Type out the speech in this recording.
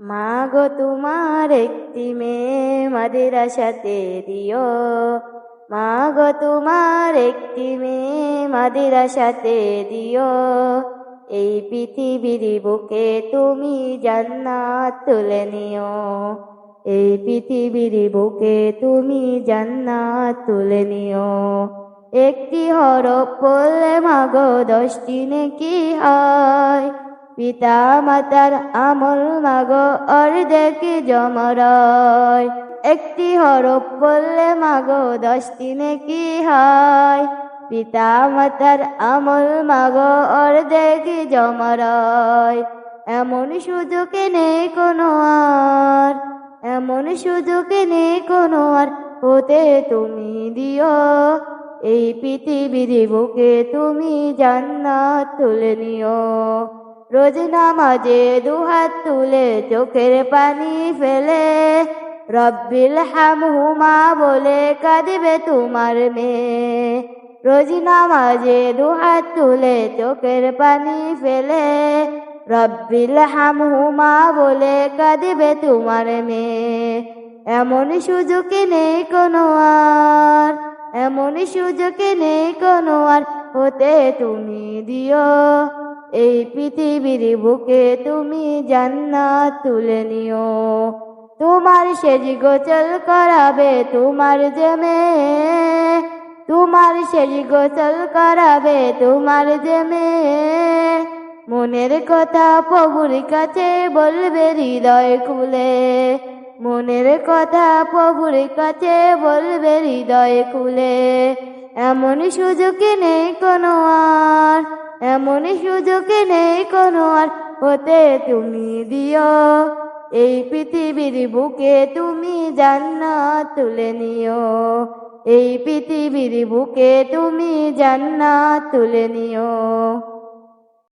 মাগো তোমার একটি মেয়ে মাদ্রাসাতে দিও, মাগো তোমার একটি মেয়ে মাদ্রাসাতে দিও। এই পৃথিবীর বুকে তুমি জান্নাত তুলে নিও, এই পৃথিবীর বুকে তুমি জান্নাত তুলে নিও। একটি হরফ পড়লে মাগো 10টি নেকি হয়, পিতা মাতার আমল মাগো অর্ধেক জমরয়। একটি হরফ পড়লে মাগো 10টি নেকি হয়, পিতা মাতার আমল মাগো অর্ধেক জমরয়। এমন সুযোগ নেই কোনো আর, এমন সুযোগ নেই কোনো আর, হতে তুমি দিও। এই পৃথিবীর বুকে তুমি জান্নাত তুলে নিও। রোজ নামাজে দুহাত তুলে চোখের পানি ফেলে, রব্বিল হামহুমা বলে কাঁদবে তোমার মেয়ে। রোজ নামাজে দুহাত তুলে চোখের পানি ফেলে, রব্বিল হামহুমা বলে কাঁদবে তোমার মেয়ে। এমন সুযোগ নেই কোনো আর, এমন সুযোগ নেই কোনো আর, হতে তুমি দিও। এই পৃথিবীর বুকে তুমি জান্নাত তুলে নিও। তোমার সেজ গোসল করাবে তোমার যে মেয়ে, তোমার সেজ গোসল করাবে তোমার যে মেয়ে। মনের কথা প্রভুর কাছে বলবে হৃদয় খুলে, মনের কথা প্রভুর কাছে বলবে হৃদয় খুলে। এমন সুযোগ নেই কোনো আর, এমন সুযোগ নেই কোনো আর, হতে তুমি দিও। এই পৃথিবীর বুকে তুমি জান্নাত তুলে নিও, এই পৃথিবীর বুকে তুমি জান্নাত তুলে নিও।